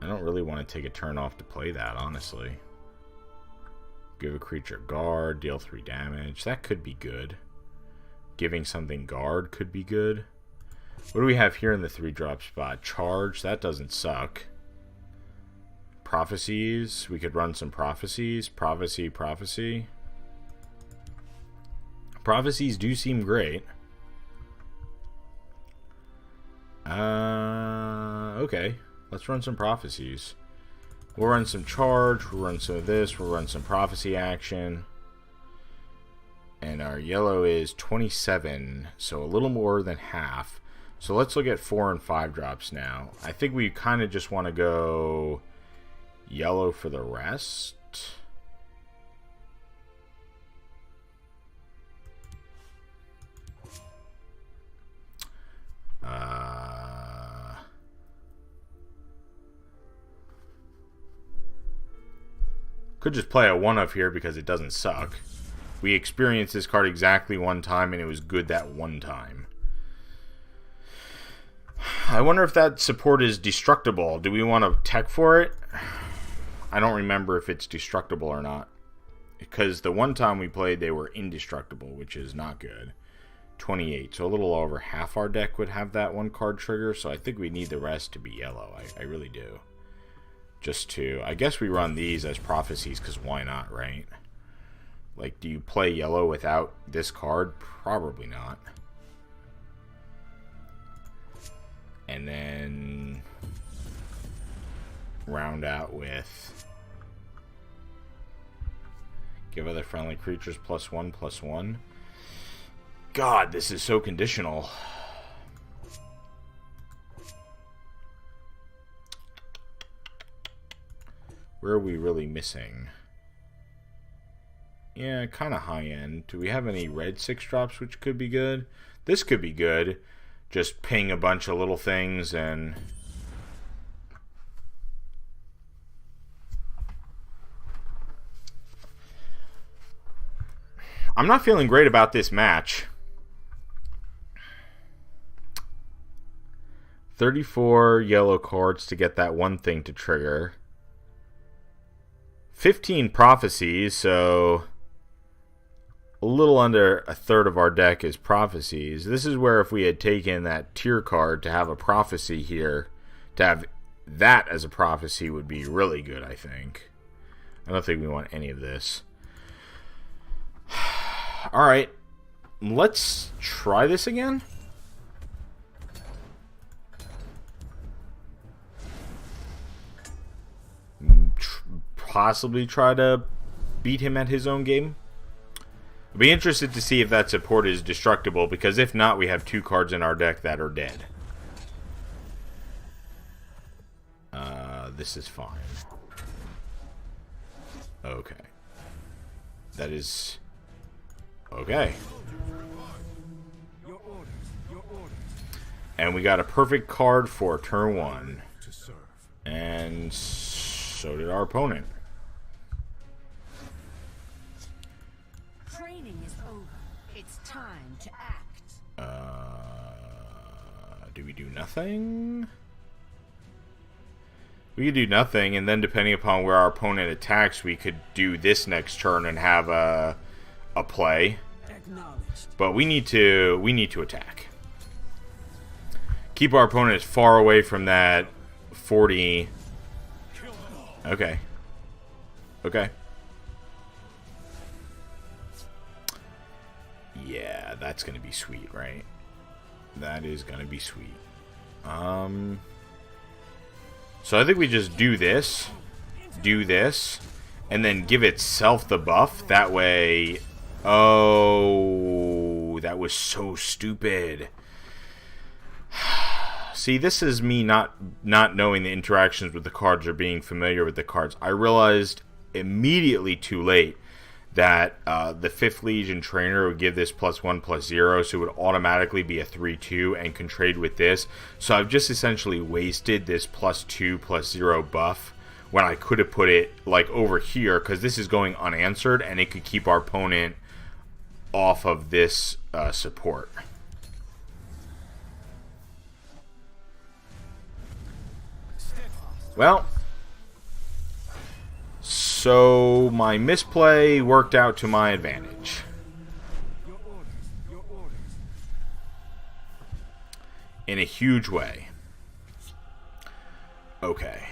I don't really want to take a turn off to play that, honestly. Give a creature guard, deal 3 damage. That could be good. Giving something guard could be good. What do we have here in the 3-drop spot? Charge, that doesn't suck. Prophecies, we could run some prophecies. Prophecy. Prophecies do seem great. Okay. Let's run some prophecies. We'll run some charge, we'll run some of this, we'll run some prophecy action. And our yellow is 27, so a little more than half. So let's look at 4 and 5 drops now. I think we kind of just want to go yellow for the rest. Could just play a 1-of here because it doesn't suck. We experienced this card exactly one time and it was good that one time. I wonder if that support is destructible. Do we want to tech for it? I don't remember if it's destructible or not. Because the one time we played, they were indestructible, which is not good. 28, so a little over half our deck would have that one card trigger, so I think we need the rest to be yellow. I really do. Just to... I guess we run these as prophecies, because why not, right? Like, do you play yellow without this card? Probably not. And then round out with give other friendly creatures +1/+1. God, this is so conditional. Where are we really missing? Yeah, kind of high end. Do we have any red 6-drops which could be good? This could be good. Just ping a bunch of little things and... I'm not feeling great about this match. 34 yellow cards to get that one thing to trigger. 15 prophecies, so... a little under a third of our deck is prophecies. This is where if we had taken that tier card to have a prophecy here, to have that as a prophecy would be really good, I think. I don't think we want any of this. Alright, let's try this again. possibly try to beat him at his own game. I'll be interested to see if that support is destructible, because if not, we have 2 cards in our deck that are dead. This is fine. Okay. That is... okay. And we got a perfect card for turn 1. And so did our opponent. Training is over. It's time to act. Do we do nothing? We could do nothing, and then depending upon where our opponent attacks, we could do this next turn and have a play. But we need to attack. Keep our opponent as far away from that 40. Okay. Okay. Yeah, that's gonna be sweet, right? That is gonna be sweet. So I think we just do this, and then give itself the buff. That way... oh, that was so stupid. See, this is me not knowing the interactions with the cards or being familiar with the cards. I realized immediately too late that the 5th Legion Trainer would give this +1/+0, so it would automatically be a 3/2 and can trade with this. So I've just essentially wasted this +2/+0 buff when I could have put it like over here, because this is going unanswered and it could keep our opponent off of this support. Well, so my misplay worked out to my advantage. In a huge way. Okay.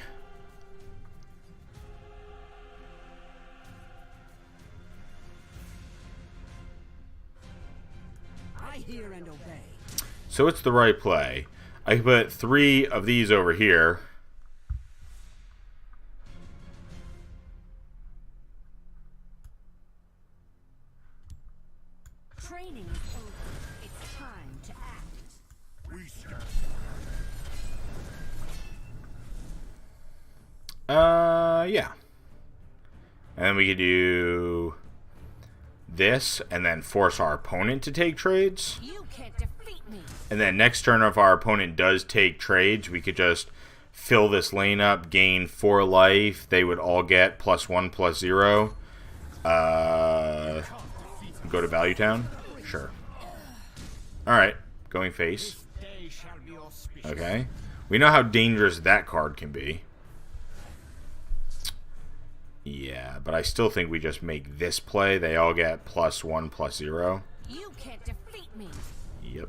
I hear and obey. So it's the right play. I put 3 of these over here. Training is over. It's time to act. Yeah. And then we could do this, and then force our opponent to take trades. You can't defeat me. And then next turn, if our opponent does take trades, we could just fill this lane up, gain 4 life. They would all get +1/+0. Go to Value Town? Sure. Alright, going face. Okay. We know how dangerous that card can be. Yeah, but I still think we just make this play. They all get +1/+0. You can't defeat me. Yep.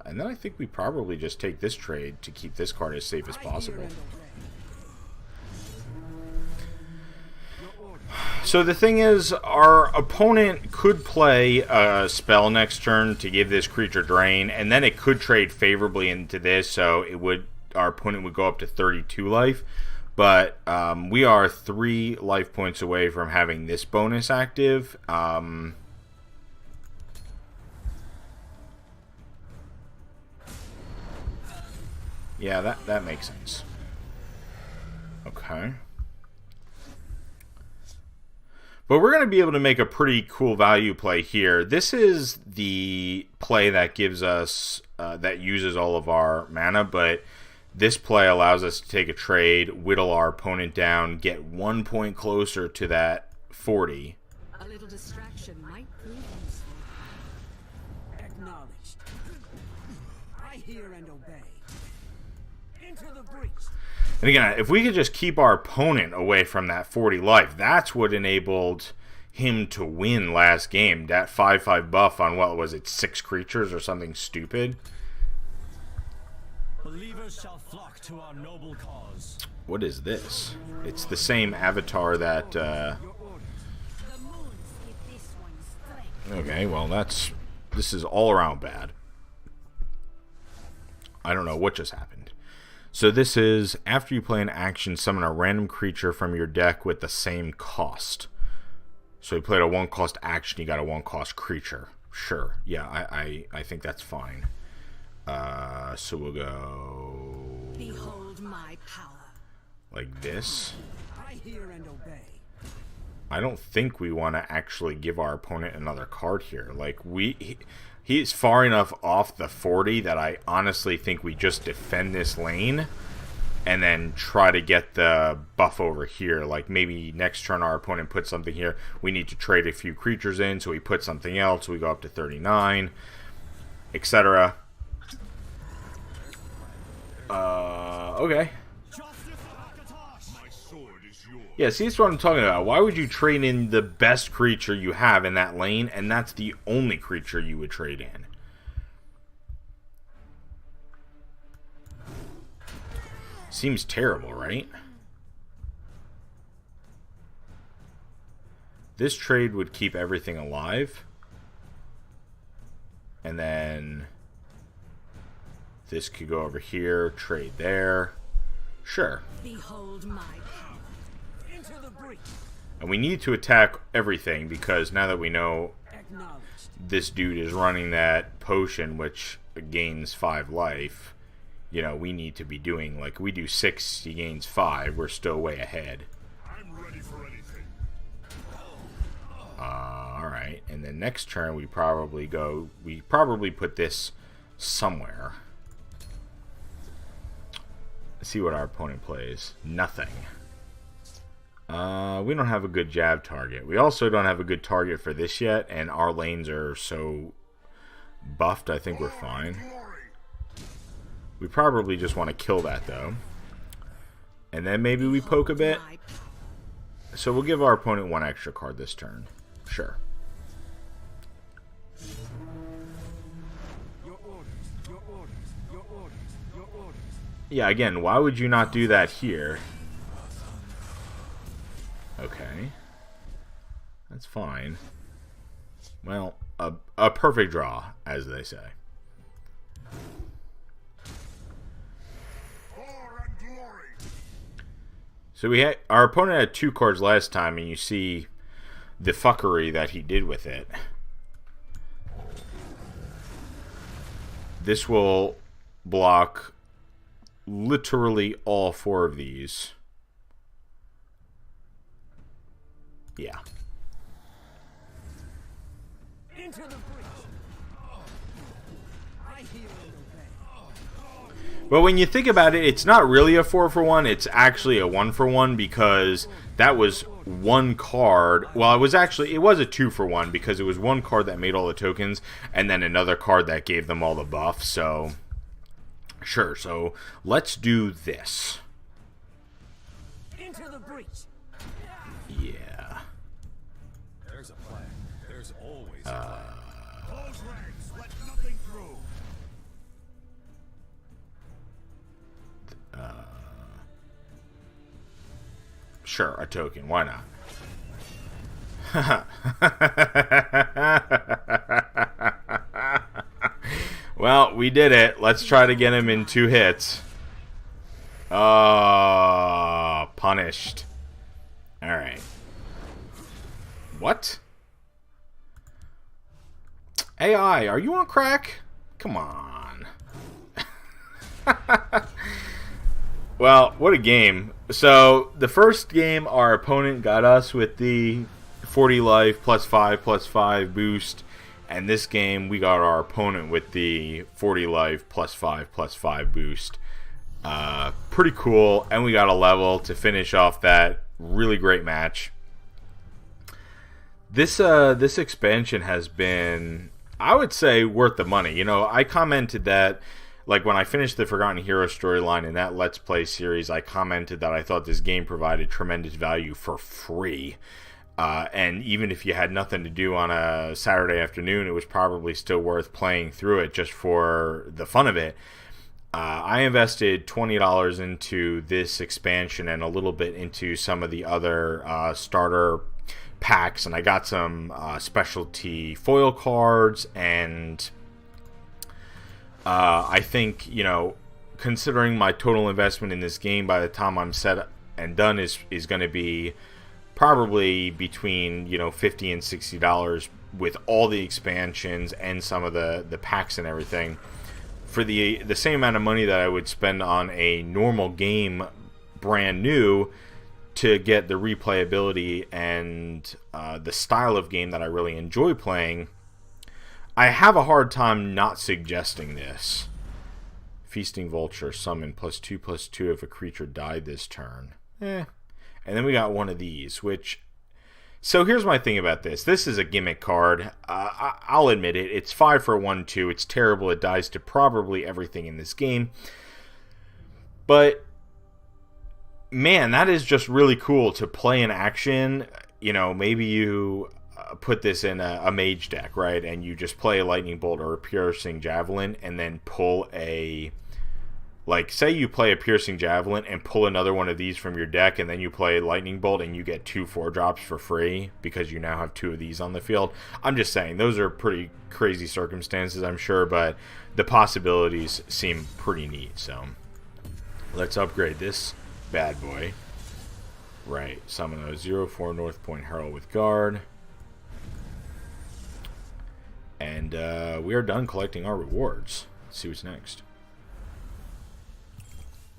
And then I think we probably just take this trade to keep this card as safe as possible. So the thing is, our opponent could play a spell next turn to give this creature drain, and then it could trade favorably into this, so it would, our opponent would go up to 32 life. But we are 3 life points away from having this bonus active. Yeah, that makes sense. Okay. But we're going to be able to make a pretty cool value play here. This is the play that gives us, that uses all of our mana, but this play allows us to take a trade, whittle our opponent down, get 1 point closer to that 40. A little distraction might prove useful. Acknowledged. I hear and obey. Into the breach. And again, if we could just keep our opponent away from that 40 life, that's what enabled him to win last game. That 5/5 buff on, what was it, 6 creatures or something stupid? Believers shall flock to our noble cause. What is this? It's the same avatar that... The moons give this one strength. Okay, well, this is all around bad. I don't know what just happened. So this is, after you play an action, summon a random creature from your deck with the same cost. So you played a 1-cost action, you got a 1-cost creature. Sure. Yeah, I think that's fine. So we'll go... Behold my power. like this. I hear and obey. I don't think we want to actually give our opponent another card here. Like, he's far enough off the 40 that I honestly think we just defend this lane and then try to get the buff over here. Like, maybe next turn our opponent puts something here. We need to trade a few creatures in, so we put something else. We go up to 39, etc. Okay. Yeah, see, that's what I'm talking about. Why would you trade in the best creature you have in that lane, and that's the only creature you would trade in? Seems terrible, right? This trade would keep everything alive. And then this could go over here, trade there. Sure. Behold my power. Into the breach. And we need to attack everything, because now that we know Acknowledged. this dude is running that potion which gains 5 life, you know, we need to be doing, like, we do 6, he gains 5, we're still way ahead. I'm ready for anything. Alright, and then next turn we probably put this somewhere. Let's see what our opponent plays. Nothing. We don't have a good jab target. We also don't have a good target for this yet, and our lanes are so buffed, I think we're fine. We probably just want to kill that, though. And then maybe we poke a bit. So we'll give our opponent 1 extra card this turn. Sure. Your orders, your orders, your orders, your orders. Yeah, again, why would you not do that here? Okay. That's fine. Well, a perfect draw, as they say. So we had our opponent had 2 cards last time, and you see the fuckery that he did with it. This will block literally all 4 of these. Yeah. Into the breach. I hear and obey. But when you think about it, it's not really a 4-for-1. It's actually a 1-for-1, because that was 1 card. Well, it was a 2-for-1, because it was 1 card that made all the tokens, and then another card that gave them all the buff. So, sure. So let's do this. Into the breach. Yeah. There's a plan. There's always a plan. Close ranks. Let nothing through. Sure, a token. Why not? Well, we did it. Let's try to get him in 2 hits. Oh, punished. Alright. What? AI, are you on crack? Come on. Well, what a game. So, the first game, our opponent got us with the 40 life +5/+5 boost. And this game, we got our opponent with the 40 life +5/+5 boost. Pretty cool. And we got a level to finish off that really great match. This expansion has been, I would say, worth the money. You know, I commented that, like, when I finished the Forgotten Hero storyline in that Let's Play series, I commented that I thought this game provided tremendous value for free. And even if you had nothing to do on a Saturday afternoon, it was probably still worth playing through it just for the fun of it. I invested $20 into this expansion and a little bit into some of the other starter packs, and I got some specialty foil cards, and I think, you know, considering my total investment in this game by the time I'm set and done is going to be probably between, you know, $50 and $60 with all the expansions and some of the packs and everything, for the same amount of money that I would spend on a normal game brand new, to get the replayability and the style of game that I really enjoy playing. I have a hard time not suggesting this. Feasting Vulture, summon +2/+2 if a creature died this turn. And then we got one of these, which... So here's my thing about this. This is a gimmick card. I'll admit it. It's 5 for 1/2. It's terrible. It dies to probably everything in this game. But, man, that is just really cool to play in action. You know, maybe you put this in a mage deck, right? And you just play a lightning bolt or a piercing javelin and then pull a... Like, say you play a piercing javelin and pull another one of these from your deck, and then you play lightning bolt and you get 2 4-drops for free because you now have 2 of these on the field. I'm just saying, those are pretty crazy circumstances, I'm sure, but the possibilities seem pretty neat. So let's upgrade this bad boy. Right, summon a 0/4 North Point Herald with guard. And we are done collecting our rewards. Let's see what's next.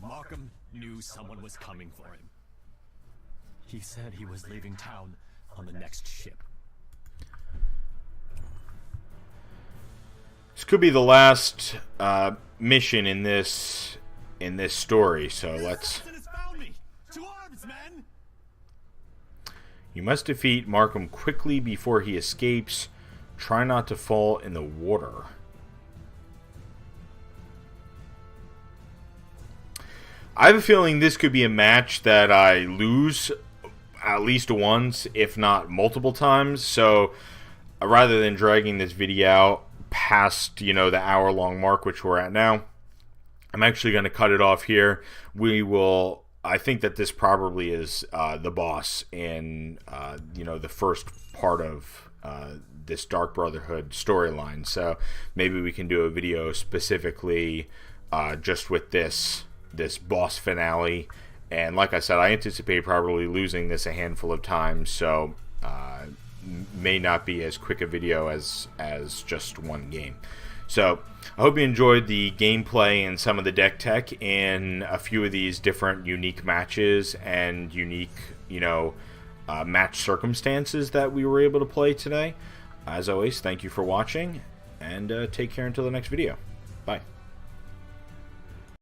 Markham knew someone was coming for him. He said he was leaving town on the next ship. This could be the last mission in this story, so let's... Found me. To arms, men! You must defeat Markham quickly before he escapes. Try not to fall in the water. I have a feeling this could be a match that I lose at least once, if not multiple times. So rather than dragging this video out past, you know, the hour-long mark, which we're at now, I'm actually going to cut it off here. We will... I think that this probably is the boss in, you know, the first part of this Dark Brotherhood storyline. So maybe we can do a video specifically just with this boss finale. And like I said, I anticipate probably losing this a handful of times, so may not be as quick a video as just one game. So I hope you enjoyed the gameplay and some of the deck tech in a few of these different unique matches and unique, you know, match circumstances that we were able to play today. As always, thank you for watching, and take care until the next video. Bye.